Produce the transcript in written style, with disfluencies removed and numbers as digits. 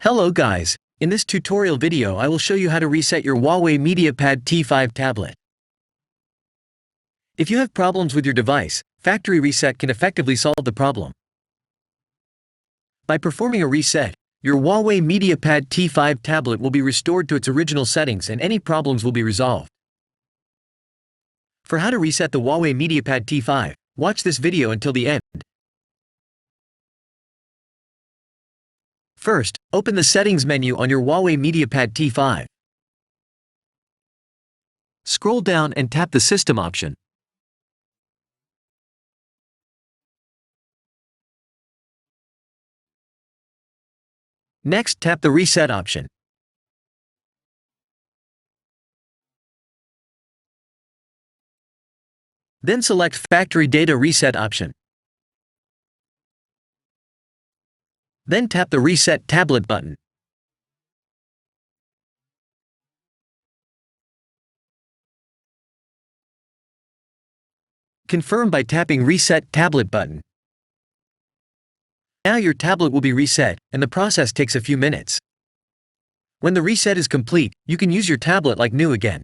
Hello guys, in this tutorial video I will show you how to reset your Huawei Mediapad T5 tablet. If you have problems with your device, factory reset can effectively solve the problem. By performing a reset, your Huawei Mediapad T5 tablet will be restored to its original settings and any problems will be resolved. For how to reset the Huawei Mediapad T5, watch this video until the end. First, open the Settings menu on your Huawei Mediapad T5. Scroll down and tap the System option. Next, tap the Reset option. Then select Factory Data Reset option. Then tap the Reset Tablet button. Confirm by tapping Reset Tablet button. Now your tablet will be reset, and the process takes a few minutes. When the reset is complete, you can use your tablet like new again.